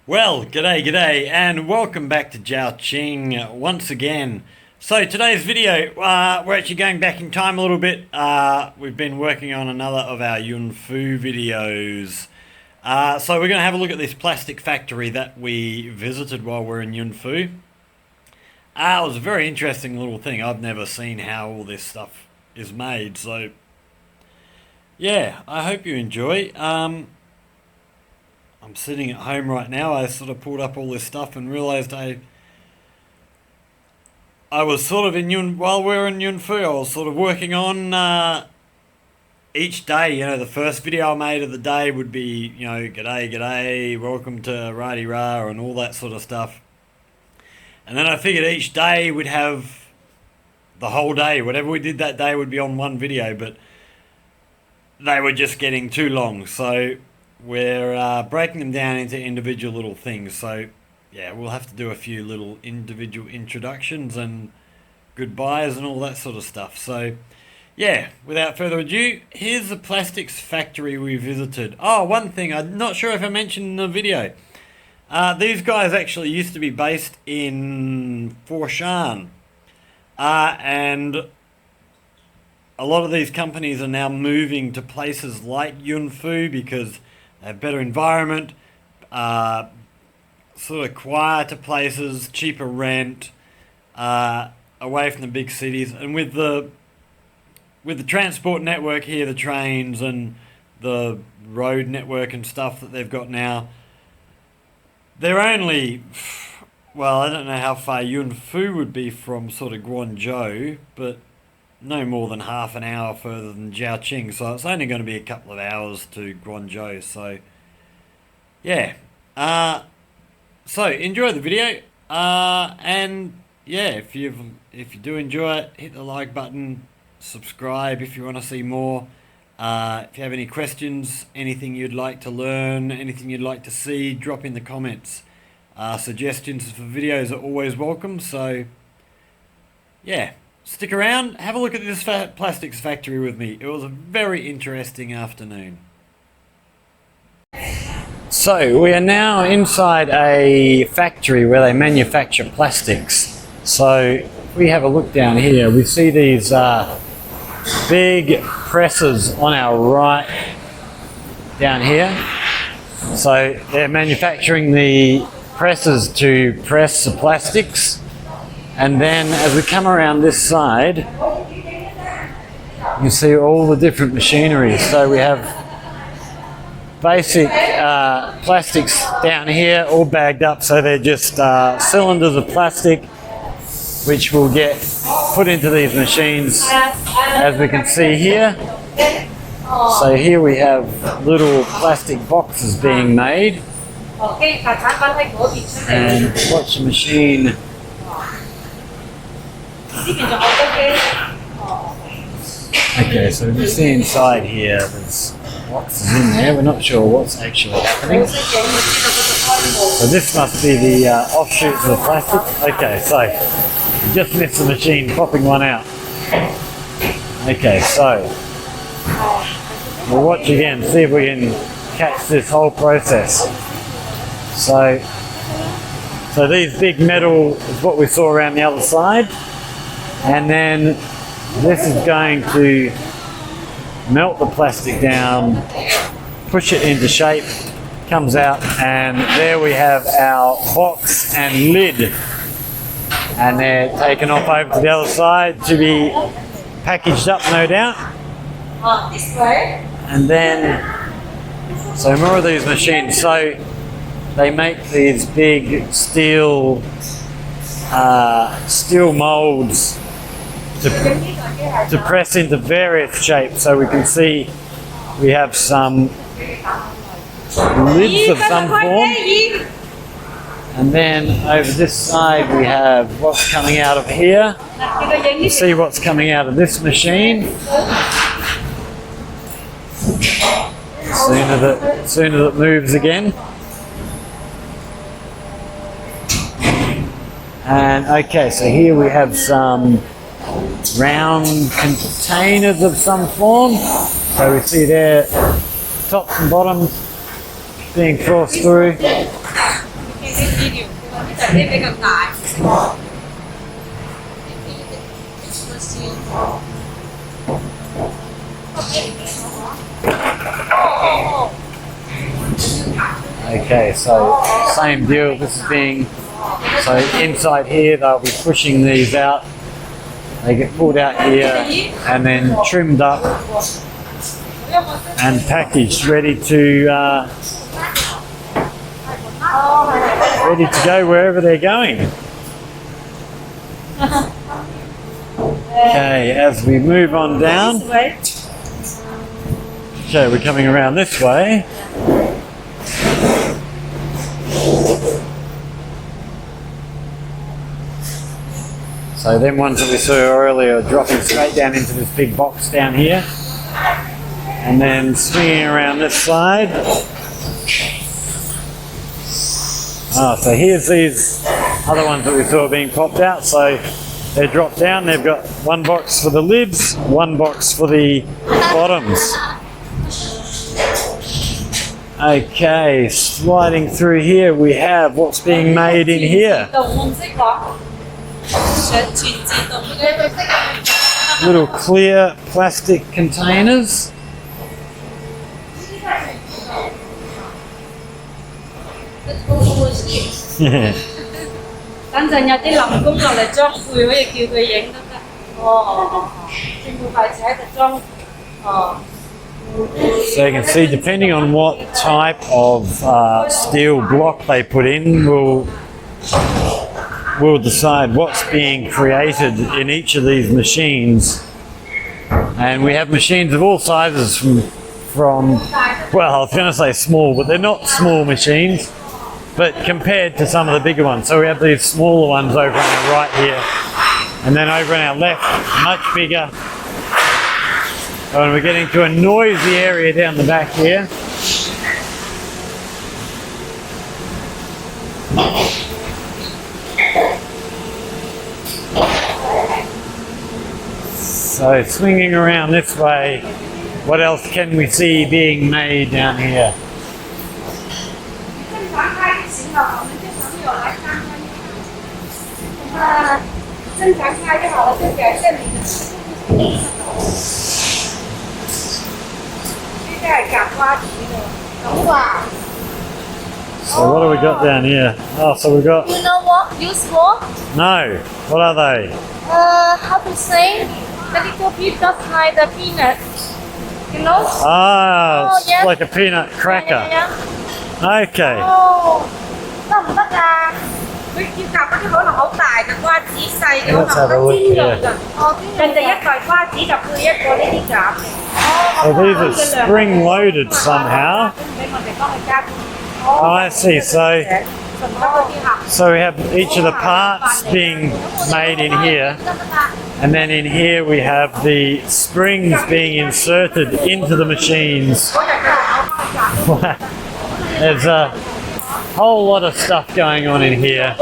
Well, g'day, and welcome back to Jiaoqing once again. So today's video, we're actually going back in time a little bit. We've been working on another of our YunFu videos. So we're going to have a look at this plastic factory that we visited while we're in YunFu. It was a very interesting little thing. I've never seen how all this stuff is made, so yeah, I hope you enjoy. I'm sitting at home right now. I sort of pulled up all this stuff and realized I was sort of while we were in YunFu, I was sort of working on each day. You know, the first video I made of the day would be, you know, g'day, welcome to Radi Ra and all that sort of stuff. And then I figured each day we'd have the whole day. Whatever we did that day would be on one video, but they were just getting too long. So we're breaking them down into individual little things. So yeah, we'll have to do a few little individual introductions and goodbyes and all that sort of stuff. So yeah, without further ado, here's the plastics factory we visited. Oh, one thing, I'm not sure if I mentioned in the video. These guys actually used to be based in Foshan. And a lot of these companies are now moving to places like YunFu because they have better environment, sort of quieter places, cheaper rent, away from the big cities. And with the transport network here, the trains and the road network and stuff that they've got now, they're only, well, I don't know how far YunFu would be from sort of Guangzhou, but no more than half an hour further than Jiaoqing, so it's only going to be a couple of hours to Guangzhou. So yeah, so enjoy the video, and yeah, if you do enjoy it, hit the like button, subscribe if you want to see more. If you have any questions, anything you'd like to learn, anything you'd like to see, drop in the comments. Suggestions for videos are always welcome, so yeah, stick around, have a look at this plastics factory with me. It was a very interesting afternoon. So we are now inside a factory where they manufacture plastics. So if we have a look down here, we see these big presses on our right down here. So they're manufacturing the presses to press the plastics. And then as we come around this side, you see all the different machinery. So we have basic plastics down here, all bagged up. So they're just cylinders of plastic, which will get put into these machines, as we can see here. So here we have little plastic boxes being made. And watch the machine. Okay, so we see inside here, there's boxes in there. We're not sure what's actually happening. So this must be the offshoots of the plastic. Okay, so we just missed the machine popping one out. Okay, so we'll watch again, see if we can catch this whole process. So these big metal is what we saw around the other side. And then this is going to melt the plastic down, push it into shape, comes out, and there we have our box and lid. And they're taken off over to the other side to be packaged up, no doubt. And then, so more of these machines. So they make these big steel molds to press into various shapes. So we can see we have some lids of some form, and then over this side we have what's coming out of here. You see what's coming out of this machine. Soon as it moves again. And okay, so here we have some round containers of some form. So we see there tops and bottoms being forced through. Okay, so same deal. This is being, so inside here they'll be pushing these out. They get pulled out here and then trimmed up and packaged, ready to go wherever they're going. Okay, as we move on down. Okay, we're coming around this way. So them ones that we saw earlier are dropping straight down into this big box down here. And then swinging around this side. Ah, so here's these other ones that we saw being popped out. So they drop down, they've got one box for the lids, one box for the bottoms. Okay, sliding through here we have what's being made in here. Little clear plastic containers. So you can see, depending on what type of steel block they put in, will decide what's being created in each of these machines. And we have machines of all sizes from well, I was going to say small, but they're not small machines, but compared to some of the bigger ones. So we have these smaller ones over on our right here, and then over on our left, much bigger. And we're getting to a noisy area down the back here. So swinging around this way, what else can we see being made down here? So what do we got down here? Oh, so we've got... You know what? Useful? No. What are they? How to say? A little bit just like the peanut. You know? Ah, Oh, it's yes. like a peanut cracker. Okay. Oh, nó không bắt ra. Với chiếc cặp cái hổ là hổ tài, cái qua chỉ xay cái hổ Let's là have a hổ look chín rồi. here. Trên đây nhất rồi qua chỉ đập người nhất rồi đi đi cặp. So these are spring loaded somehow. Oh, I see. So we have each of the parts being made in here, and then in here we have the springs being inserted into the machines. There's a whole lot of stuff going on in here.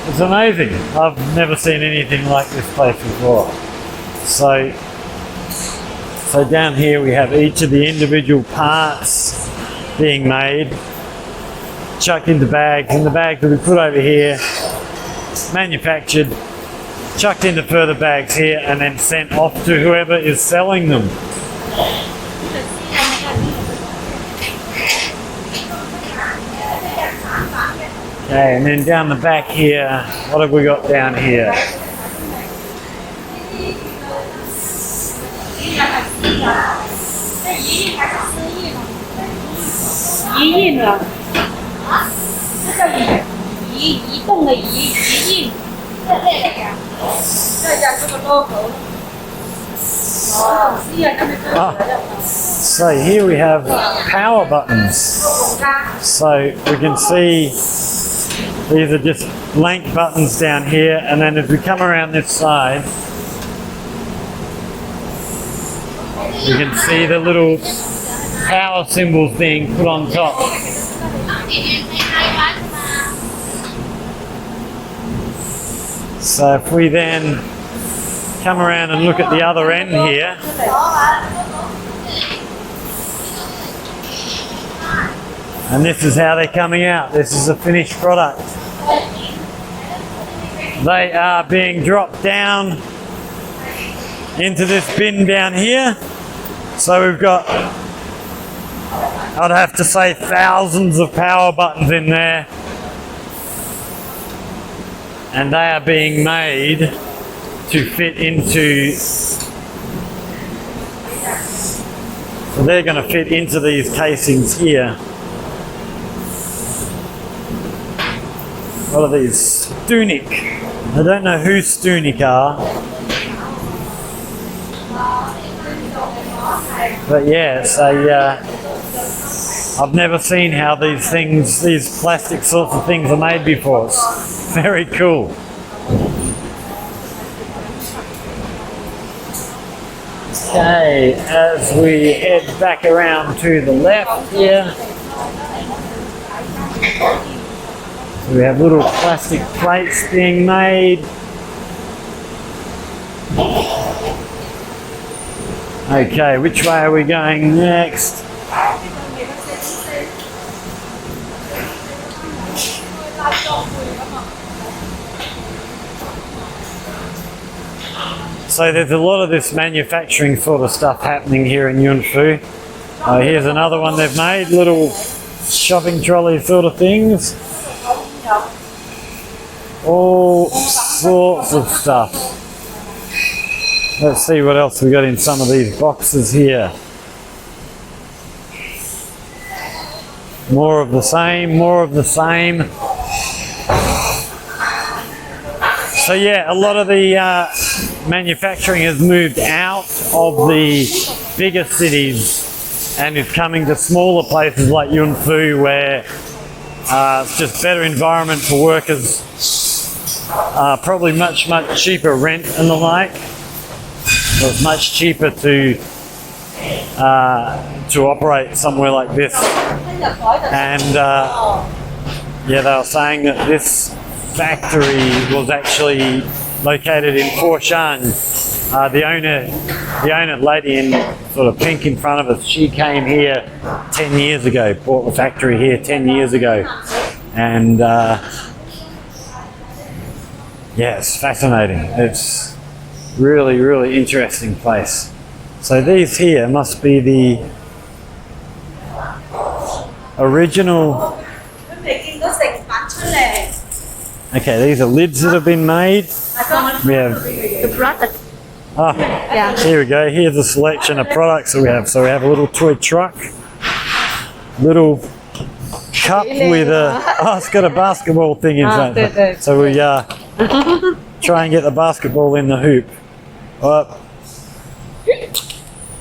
It's amazing. I've never seen anything like this place before. So down here we have each of the individual parts being made, chucked into bags, and the bags will be put over here, manufactured, chucked into further bags here, and then sent off to whoever is selling them. Okay, and then down the back here, what have we got down here? So here we have power buttons. So we can see these are just blank buttons down here, and then as we come around this side, you can see the little power symbols being put on top. So if we then come around and look at the other end here, And this is how they're coming out. This is the finished product. They are being dropped down into this bin down here. So we've got, I'd have to say, thousands of power buttons in there. And they are being made to fit into, so they're going to fit into these casings here. What are these? Stunik. I don't know who Stunik are. But yes, I've never seen how these things, these plastic sorts of things are made before. It's very cool. Okay, as we head back around to the left here, we have little plastic plates being made. Okay, which way are we going next? So there's a lot of this manufacturing sort of stuff happening here in YunFu. Here's another one they've made, little shopping trolley sort of things. All sorts of stuff. Let's see what else we got in some of these boxes here. More of the same, more of the same. So yeah, a lot of the manufacturing has moved out of the bigger cities and is coming to smaller places like YunFu, where it's just better environment for workers, probably much cheaper rent and the like. So it's much cheaper to operate somewhere like this. And yeah, they were saying that this factory was actually located in Foshan. The owner lady in sort of pink in front of us, she came here 10 years ago, bought the factory here 10 years ago. And yeah, it's fascinating. It's really interesting place. So these here must be the original. Okay, these are lids that have been made. We have The product. yeah. Here we go. Here's a selection of products that we have. So we have a little toy truck, little cup with a, oh, it's got a basketball thing in front. So we try and get the basketball in the hoop. Oh.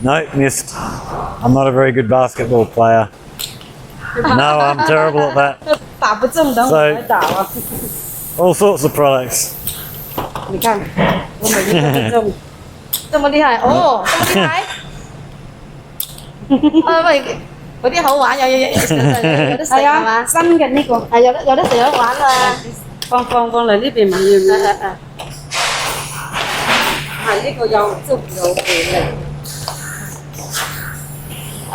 No, missed. I'm not a very good basketball player. No, I'm terrible at that. So, all sorts of products. 你看，我每天都这么厉害哦，这么厉害。喂，嗰啲好玩，有得食係嘛？新嘅呢個係有得食有得玩啊！放嚟呢邊咪要唔要？係呢個有足有便利。哦，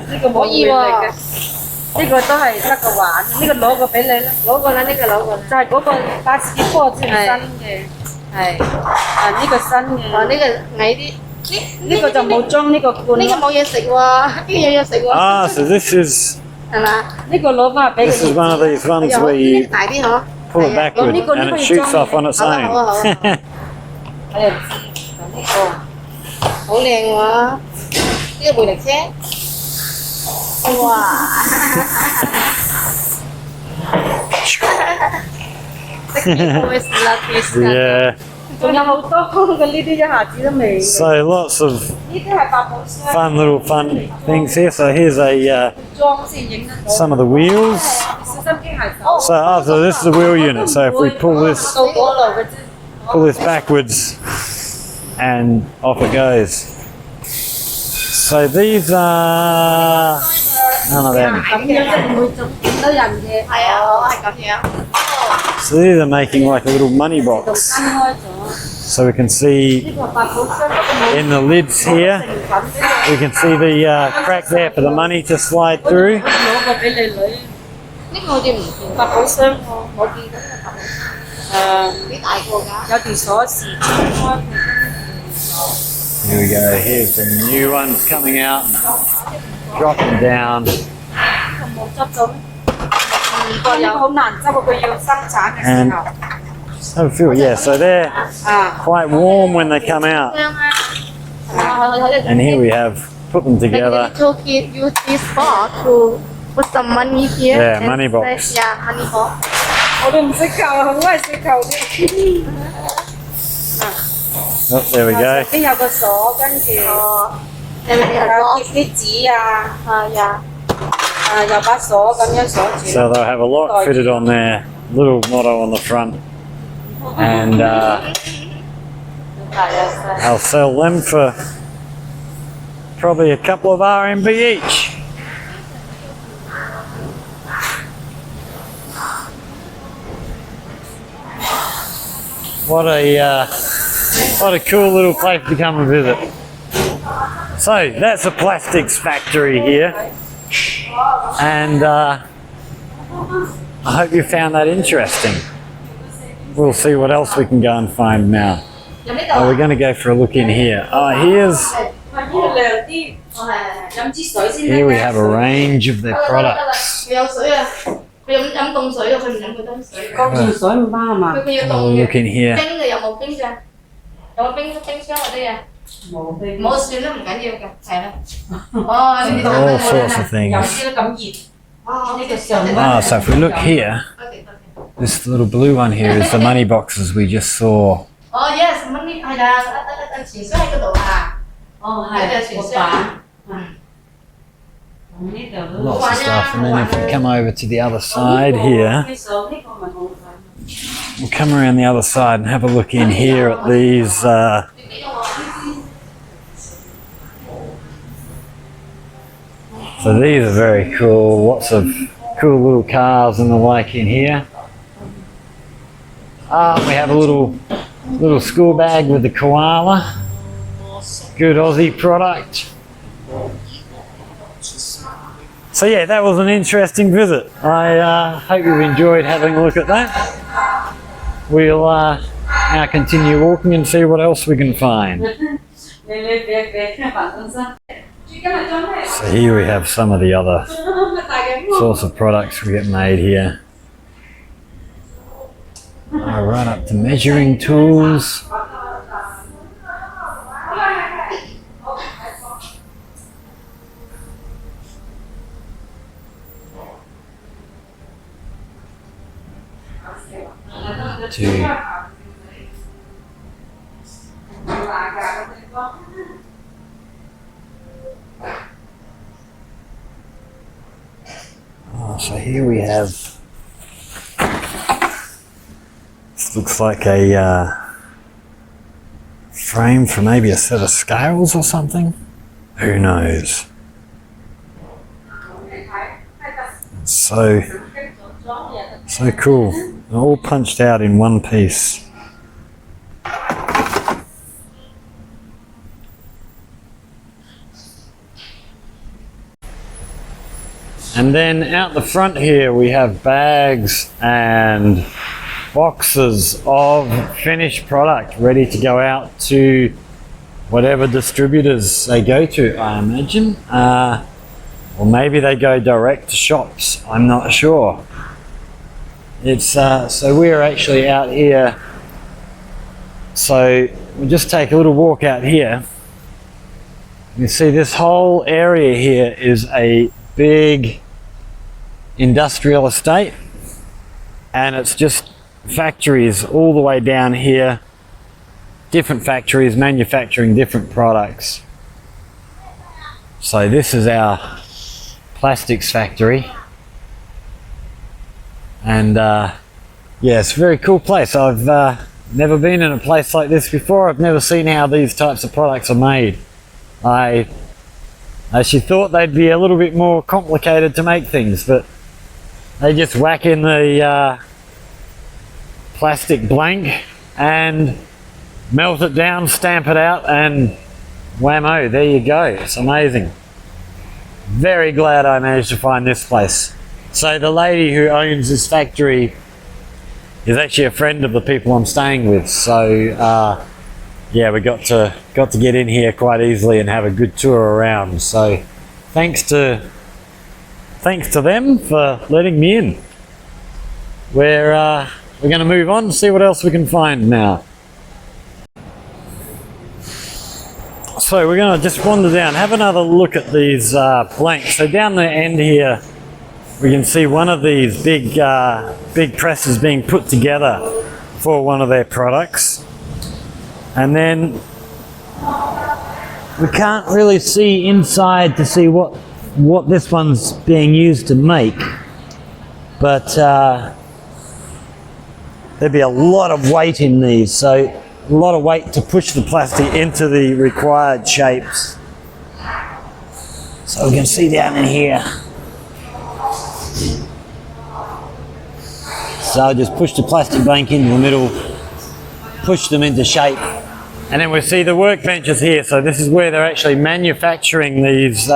呢個冇便利嘅。呢個都係得個玩，呢個攞個俾你啦，攞個啦，呢個攞個，就係嗰個巴士波先新嘅，係呢個新嘅，呢個矮啲，呢個就冇裝呢個罐，呢個冇嘢食喎，呢個有嘢食喎。Ah, so this is. 係嘛？呢個攞翻俾佢。 This is one of these ones where you 大啲嗬， pull it backward and it shoots off on its own. 係呢個好靚喎，呢個回力車。 哇！Yeah. 仲有好多嘅呢啲一下子都未。 So lots of 呢啲係百寶箱。 fun things here. So here's a 裝先影得到。 some of the wheels. 小心機械手。 So this is the wheel unit. So if we pull this 到嗰度嘅啫。 backwards, and off it goes. So these are none of them. 咁樣即係唔會整到人嘅。係啊，係咁樣。 So these are making like a little money box. 分開咗。So we can see in the lids here, we can see the crack there for the money to slide through. 呢個好似唔見百寶箱喎，我見到個百寶箱。幾大個㗎？有條鎖匙開。Here we go, here's the new ones coming out, dropping down. 冇執咗咩？唔過有好難執喎，佢要生產嘅時候。Oh, feel, yeah, so they're quite warm when they come out. And here we have put them together. Little kid use this box to put some money here. Yeah, and money box. say- Yeah, money box. 我都唔識扣啊，好鬼識扣啲。Oh, there we go. 邊有個鎖，跟住Then we have 有 box. 貼啲紙啊， Yeah. 有把鎖咁樣鎖住。 So they'll have a lock fitted on their little motto on the front. And I'll sell them for probably a couple of RMB each. What a cool little place to come and visit. So that's a plastics factory here, and I hope you found that interesting. We'll see what else we can go and find now. Oh, we're going to go for a look in here. Oh, here we have a range of their products. 佢有水啊！佢飲凍水啊！佢唔飲佢凍水。乾熱水唔啱啊嘛，佢要 Have 凍 a 嘅。 look in here. 冰嘅有冇冰㗎？有冇冰箱嗰啲嘢？冇飛。冇算啦，唔緊要嘅，係啦。哦，呢啲 All sorts of 有 things. 啲都咁熱。哦，呢個上 Ah, so if we look here, this little blue one here is the money boxes we just saw. 哦，yes，乜呢？係啊，傳箱喺嗰度啊。哦係係個板。呢度都 Lots of stuff. And then if we come over to the other side here, 呢個咪好睇。 we'll come around the other side and have a look in here at these. So these are very cool. Lots of cool little cars and the like in here. We have a little school bag with the koala. Good Aussie product. So yeah, that was an interesting visit. I hope you've enjoyed having a look at that. We'll now continue walking and see what else we can find. So here we have some of the other sorts of products we get made here. Right up to measuring tools. So here we have, this looks like a frame for maybe a set of scales or something. Who knows? It's so cool. They're all punched out in one piece. And then out the front here we have bags and boxes of finished product ready to go out to whatever distributors they go to, I imagine. Or maybe they go direct to shops, I'm not sure. It's so we're actually out here. So we'll just take a little walk out here. You see this whole area here is a big industrial estate, and it's just factories all the way down here, different factories manufacturing different products. So this is our plastics factory, and yeah, it's a very cool place. I've never been in a place like this before. I've never seen how these types of products are made. I actually thought they'd be a little bit more complicated to make things, but they just whack in the plastic blank and melt it down, stamp it out, and whammo, there you go. It's amazing. Very glad I managed to find this place. So the lady who owns this factory is actually a friend of the people I'm staying with. So yeah, we got to get in here quite easily and have a good tour around. So thanks to them for letting me in. We're going to move on and see what else we can find now. So we're going to just wander down, have another look at these blanks. So down the end here, we can see one of these big presses being put together for one of their products. And then we can't really see inside to see what this one's being used to make. But there'd be a lot of weight in these, so a lot of weight to push the plastic into the required shapes. So we can see down in here. So I'll just push the plastic blank into the middle, push them into shape. And then we see the workbenches here. So this is where they're actually manufacturing these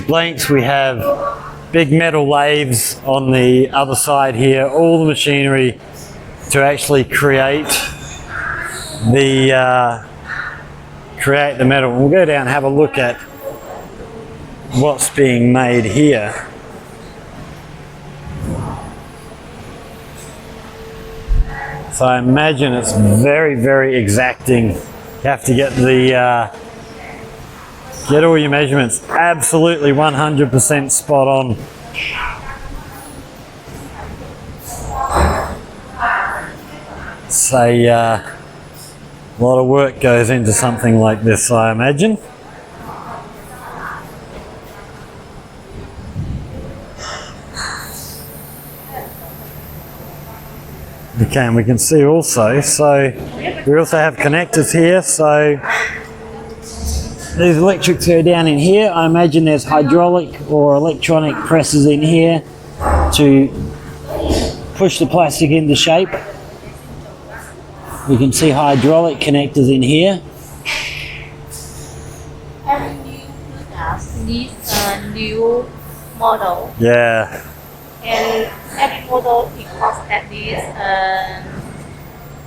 blanks. We have big metal lathes on the other side here, all the machinery to actually create the metal. We'll go down and have a look at what's being made here. So I imagine it's very, very exacting. You have to get get all your measurements absolutely 100% spot on. So a lot of work goes into something like this, I imagine. Okay, and we can see also, so we also have connectors here. So these electrics go down in here. I imagine there's hydraulic or electronic presses in here to push the plastic into shape. We can see hydraulic connectors in here. Every new product needs a new model, Yeah. and every model it costs at least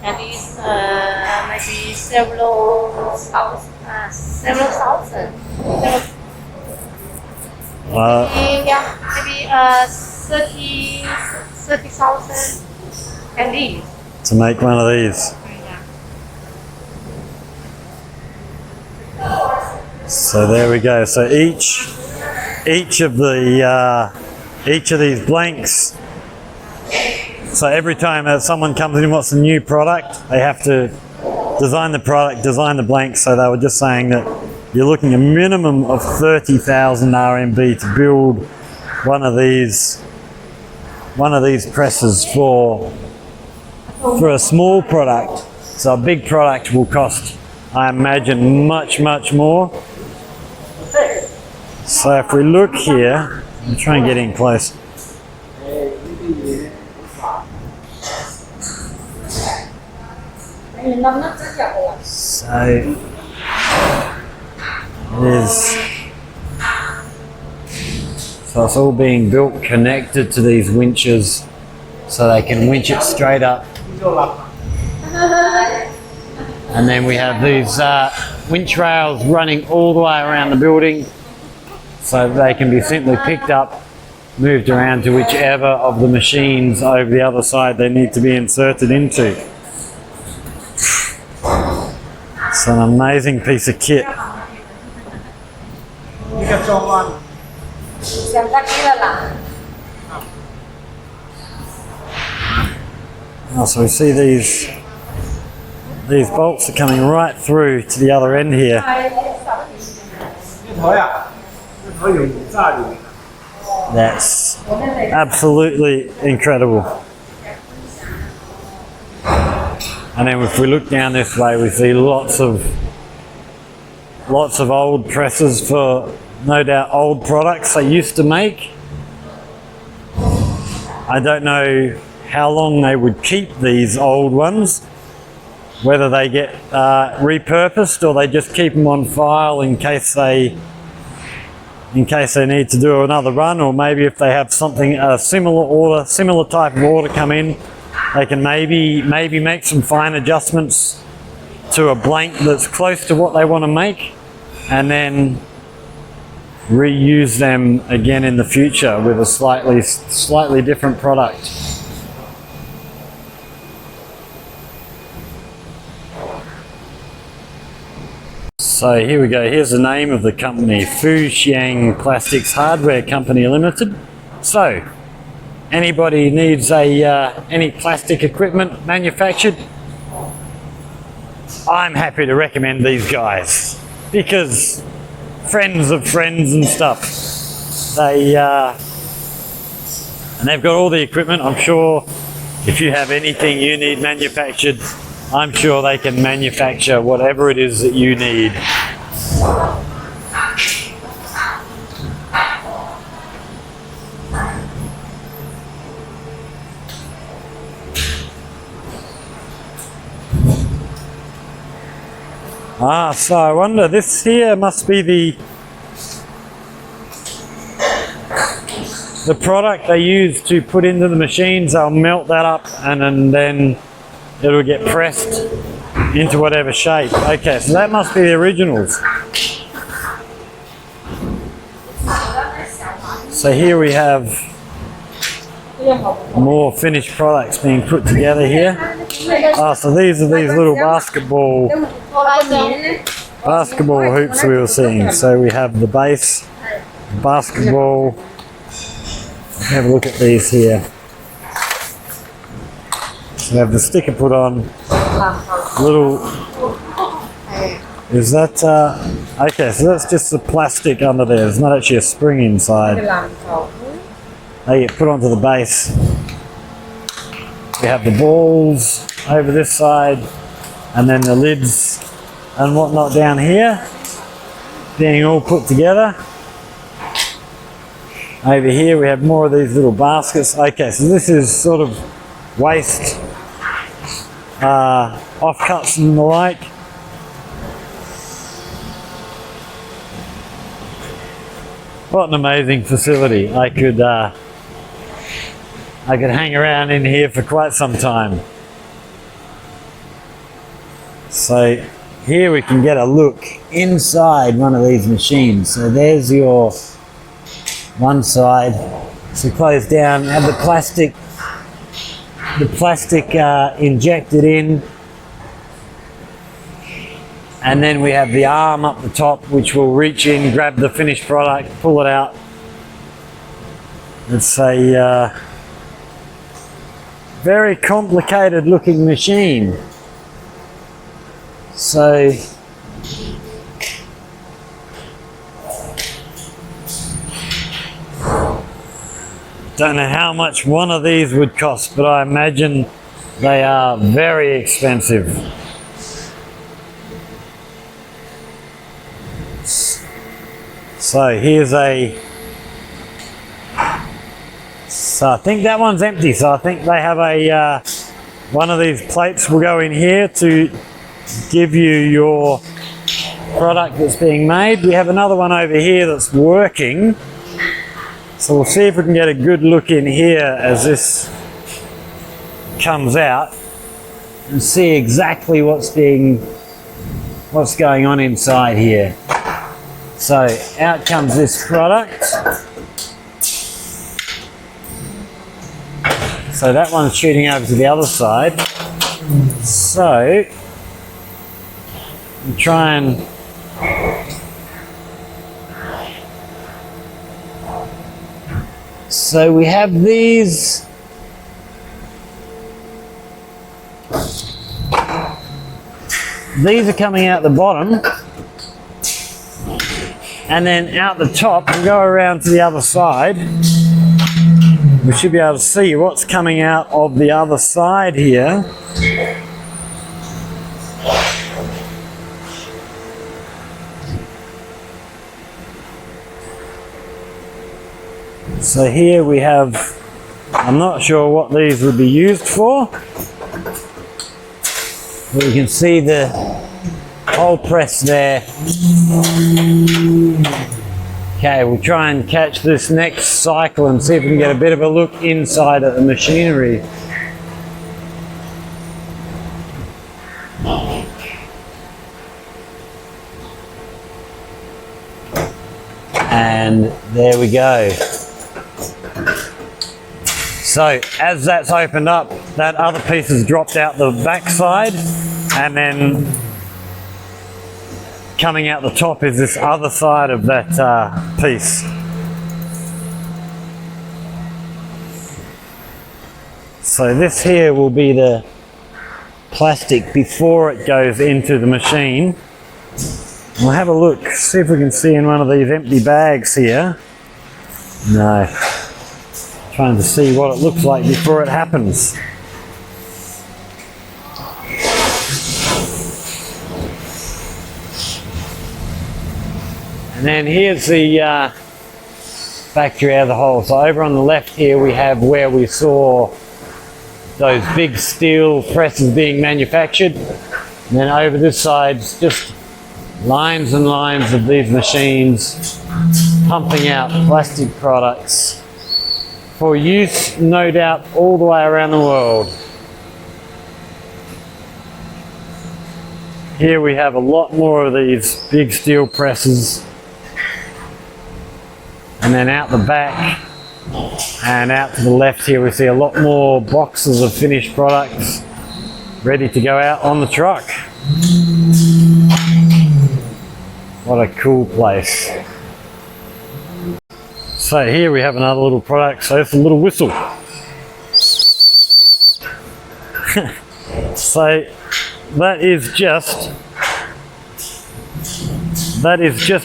maybe several thousand. Yeah, maybe 30,000 at least. To make one of these. So there we go. So each of these blanks. So every time someone comes in and wants a new product, they have to design the product, design the blank. So they were just saying that you're looking at a minimum of 30,000 RMB to build one of these presses for a small product. So a big product will cost, I imagine, much, much more. So if we look here, I'll try and get in close. So it's all being built connected to these winches so they can winch it straight up. And then we have these winch rails running all the way around the building so they can be simply picked up, moved around to whichever of the machines over the other side they need to be inserted into. It's an amazing piece of kit. Oh, so we see these bolts are coming right through to the other end here. That's absolutely incredible. And then if we look down this way, we see lots of old presses for, no doubt, old products they used to make. I don't know how long they would keep these old ones, whether they get repurposed or they just keep them on file in case they need to do another run, or maybe if they have something similar type of order come in, they can maybe make some fine adjustments to a blank that's close to what they want to make, and then reuse them again in the future with a slightly different product. So here we go. Here's the name of the company: Fujiang Plastics Hardware Company Limited. So anybody needs any plastic equipment manufactured, I'm happy to recommend these guys, because friends of friends and stuff. And they've got all the equipment. I'm sure if you have anything you need manufactured, I'm sure they can manufacture whatever it is that you need. So I wonder, this here must be the product they use to put into the machines. They'll melt that up and then it'll get pressed into whatever shape. Okay, so that must be the originals. So here we have more finished products being put together here. So these are these little basketball hoops we were seeing. So we have the base, basketball. Have a look at these here. So we have the sticker put on. Little. Is that okay? So that's just the plastic under there. There's not actually a spring inside. They get put onto the base. We have the balls over this side, and then the lids and whatnot down here, being all put together. Over here we have more of these little baskets. Okay, so this is sort of waste, offcuts and the like. What an amazing facility. I could hang around in here for quite some time. So here we can get a look inside one of these machines. So there's your one side. So close down, have the plastic injected in, and then we have the arm up the top which will reach in, grab the finished product, pull it out. It's a very complicated looking machine. So don't know how much one of these would cost, but I imagine they are very expensive. So here's so I think that one's empty. So I think they have a one of these plates will go in here to give you your product that's being made. We have another one over here that's working. So we'll see if we can get a good look in here as this comes out and see exactly what's going on inside here. So out comes this product. So that one's shooting over to the other side. So we'll try and so we have these. These are coming out the bottom, and then out the top we'll go around to the other side. We should be able to see what's coming out of the other side here. So here we have, I'm not sure what these would be used for. You can see the whole press there. Okay, we'll try and catch this next cycle and see if we can get a bit of a look inside at the machinery. And there we go. So as that's opened up, that other piece has dropped out the backside, and then coming out the top is this other side of that piece. So this here will be the plastic before it goes into the machine. We'll have a look, see if we can see in one of these empty bags here. No. Trying to see what it looks like before it happens. And then here's the factory as a whole. So over on the left here we have where we saw those big steel presses being manufactured. And then over this side, just lines and lines of these machines pumping out plastic products for use, no doubt, all the way around the world. Here we have a lot more of these big steel presses. And then out the back and out to the left here we see a lot more boxes of finished products ready to go out on the truck. What a cool place. So here we have another little product, so it's a little whistle. So that is just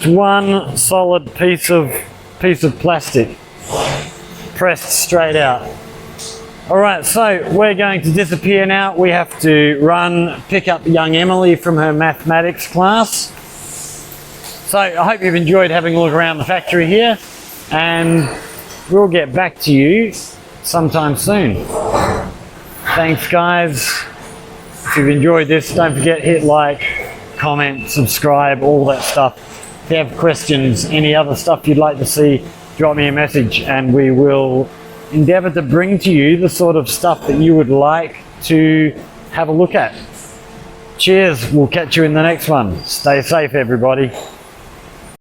one solid piece of plastic pressed straight out. All right, so we're going to disappear now. We have to run, pick up young Emily from her mathematics class. So I hope you've enjoyed having a look around the factory here, and we'll get back to you sometime soon. Thanks guys. If you've enjoyed this, don't forget, hit like, comment, subscribe, all that stuff. If you have questions, any other stuff you'd like to see, drop me a message and we will endeavour to bring to you the sort of stuff that you would like to have a look at. Cheers, we'll catch you in the next one. Stay safe everybody.